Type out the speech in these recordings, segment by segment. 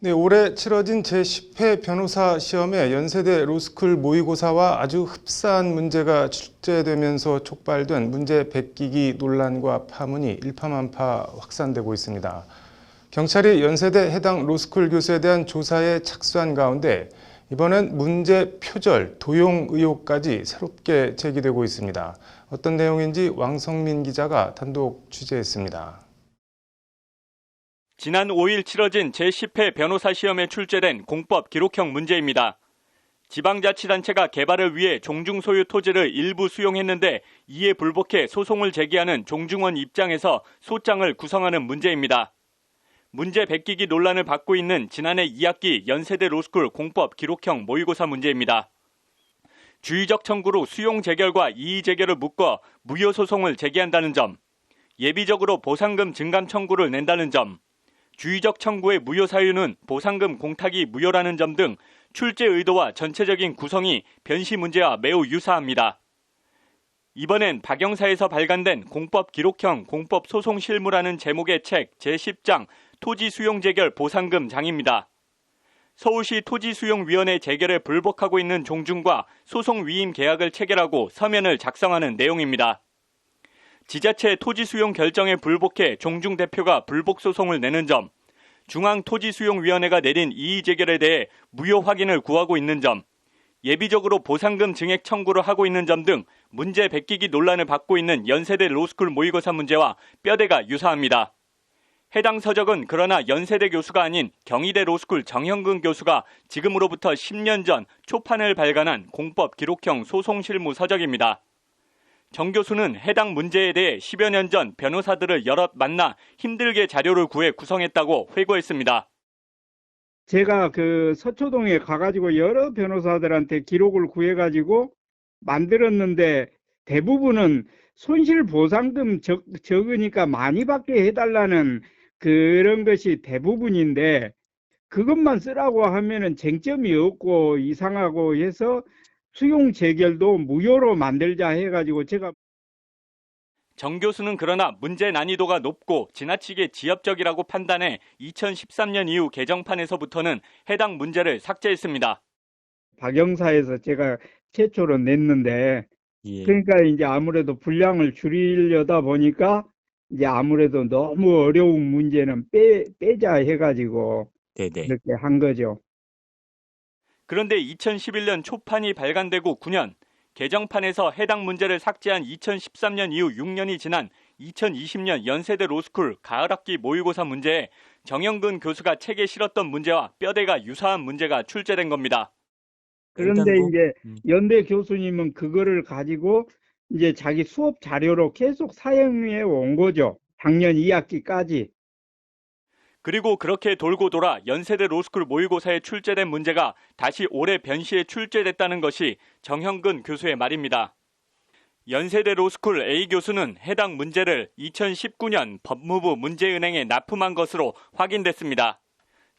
네, 올해 치러진 제10회 변호사 시험에 연세대 로스쿨 모의고사와 아주 흡사한 문제가 출제되면서 촉발된 문제 베끼기 논란과 파문이 일파만파 확산되고 있습니다. 경찰이 연세대 해당 로스쿨 교수에 대한 조사에 착수한 가운데 이번엔 문제 표절, 도용 의혹까지 새롭게 제기되고 있습니다. 어떤 내용인지 왕성민 기자가 단독 취재했습니다. 지난 5일 치러진 제10회 변호사 시험에 출제된 공법 기록형 문제입니다. 지방자치단체가 개발을 위해 종중소유 토지를 일부 수용했는데 이에 불복해 소송을 제기하는 종중원 입장에서 소장을 구성하는 문제입니다. 문제 베끼기 논란을 받고 있는 지난해 2학기 연세대 로스쿨 공법 기록형 모의고사 문제입니다. 주의적 청구로 수용 재결과 이의 재결을 묶어 무효 소송을 제기한다는 점, 예비적으로 보상금 증감 청구를 낸다는 점, 주의적 청구의 무효 사유는 보상금 공탁이 무효라는 점 등 출제 의도와 전체적인 구성이 변시 문제와 매우 유사합니다. 이번엔 박영사에서 발간된 공법 기록형 공법 소송 실무라는 제목의 책 제10장 토지 수용 재결 보상금 장입니다. 서울시 토지수용위원회 재결에 불복하고 있는 종중과 소송 위임 계약을 체결하고 서면을 작성하는 내용입니다. 지자체 토지수용 결정에 불복해 종중 대표가 불복 소송을 내는 점, 중앙토지수용위원회가 내린 이의 재결에 대해 무효 확인을 구하고 있는 점, 예비적으로 보상금 증액 청구를 하고 있는 점 등 문제 베끼기 논란을 받고 있는 연세대 로스쿨 모의고사 문제와 뼈대가 유사합니다. 해당 서적은 그러나 연세대 교수가 아닌 경희대 로스쿨 정형근 교수가 지금으로부터 10년 전 초판을 발간한 공법 기록형 소송 실무 서적입니다. 정 교수는 해당 문제에 대해 10여 년 전 변호사들을 여럿 만나 힘들게 자료를 구해 구성했다고 회고했습니다. 제가 그 서초동에 가가지고 여러 변호사들한테 기록을 구해가지고 만들었는데 대부분은 손실보상금 적으니까 많이 받게 해달라는 그런 것이 대부분인데 그것만 쓰라고 하면은 쟁점이 없고 이상하고 해서 수용 재결도 무효로 만들자 해가지고 제가 정 교수는 그러나 문제 난이도가 높고 지나치게 지엽적이라고 판단해 2013년 이후 개정판에서부터는 해당 문제를 삭제했습니다. 박영사에서 제가 최초로 냈는데 그러니까 이제 아무래도 분량을 줄이려다 보니까 이제 아무래도 너무 어려운 문제는 빼자 해가지고 이렇게 한 거죠. 그런데 2011년 초판이 발간되고 9년, 개정판에서 해당 문제를 삭제한 2013년 이후 6년이 지난 2020년 연세대 로스쿨 가을학기 모의고사 문제에 정형근 교수가 책에 실었던 문제와 뼈대가 유사한 문제가 출제된 겁니다. 그런데 이제 연대 교수님은 그거를 가지고 이제 자기 수업 자료로 계속 사용해 온 거죠. 작년 2학기까지. 그리고 그렇게 돌고 돌아 연세대 로스쿨 모의고사에 출제된 문제가 다시 올해 변시에 출제됐다는 것이 정형근 교수의 말입니다. 연세대 로스쿨 A 교수는 해당 문제를 2019년 법무부 문제은행에 납품한 것으로 확인됐습니다.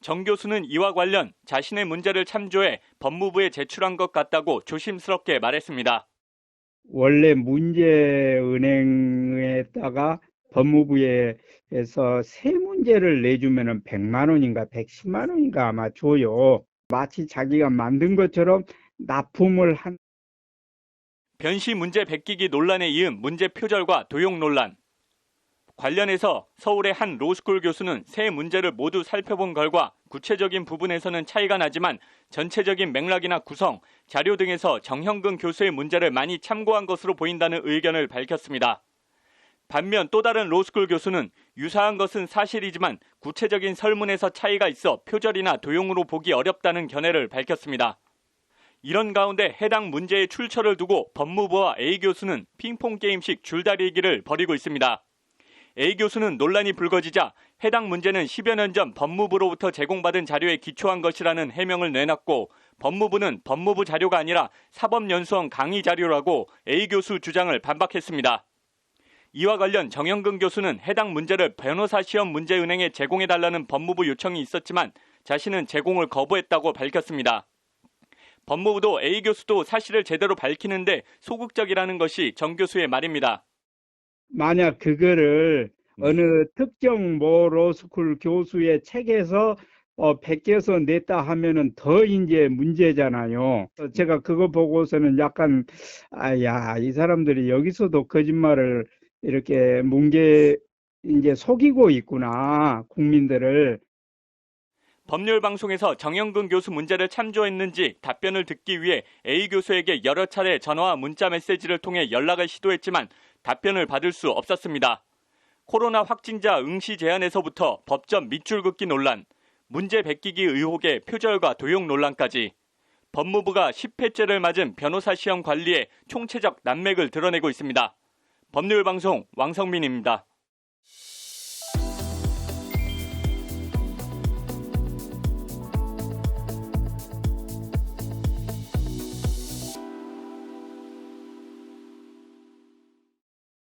정 교수는 이와 관련 자신의 문제를 참조해 법무부에 제출한 것 같다고 조심스럽게 말했습니다. 원래 문제은행에다가 법무부에서 세 문제를 내주면은 100만 원인가 110만 원인가 아마 줘요. 마치 자기가 만든 것처럼 납품을 한. 변시 문제 베끼기 논란에 이은 문제 표절과 도용 논란. 관련해서 서울의 한 로스쿨 교수는 세 문제를 모두 살펴본 결과 구체적인 부분에서는 차이가 나지만 전체적인 맥락이나 구성, 자료 등에서 정형근 교수의 문제를 많이 참고한 것으로 보인다는 의견을 밝혔습니다. 반면 또 다른 로스쿨 교수는 유사한 것은 사실이지만 구체적인 설문에서 차이가 있어 표절이나 도용으로 보기 어렵다는 견해를 밝혔습니다. 이런 가운데 해당 문제의 출처를 두고 법무부와 A 교수는 핑퐁 게임식 줄다리기를 벌이고 있습니다. A 교수는 논란이 불거지자 해당 문제는 10여 년 전 법무부로부터 제공받은 자료에 기초한 것이라는 해명을 내놨고 법무부는 법무부 자료가 아니라 사법연수원 강의 자료라고 A 교수 주장을 반박했습니다. 이와 관련 정형근 교수는 해당 문제를 변호사 시험 문제은행에 제공해달라는 법무부 요청이 있었지만 자신은 제공을 거부했다고 밝혔습니다. 법무부도 A 교수도 사실을 제대로 밝히는데 소극적이라는 것이 정 교수의 말입니다. 만약 그거를 어느 특정 모 로스쿨 교수의 책에서 베껴서 냈다 하면은 더 이제 문제잖아요. 제가 그거 보고서는 약간, 이 사람들이 여기서도 거짓말을 이렇게 이제 속이고 있구나, 국민들을. 법률방송에서 정영근 교수 문제를 참조했는지 답변을 듣기 위해 A 교수에게 여러 차례 전화와 문자 메시지를 통해 연락을 시도했지만 답변을 받을 수 없었습니다. 코로나 확진자 응시 제한에서부터 법전 밑줄 긋기 논란, 문제 베끼기 의혹의 표절과 도용 논란까지 법무부가 10회째를 맞은 변호사 시험 관리에 총체적 난맥을 드러내고 있습니다. 법률방송 왕성민입니다.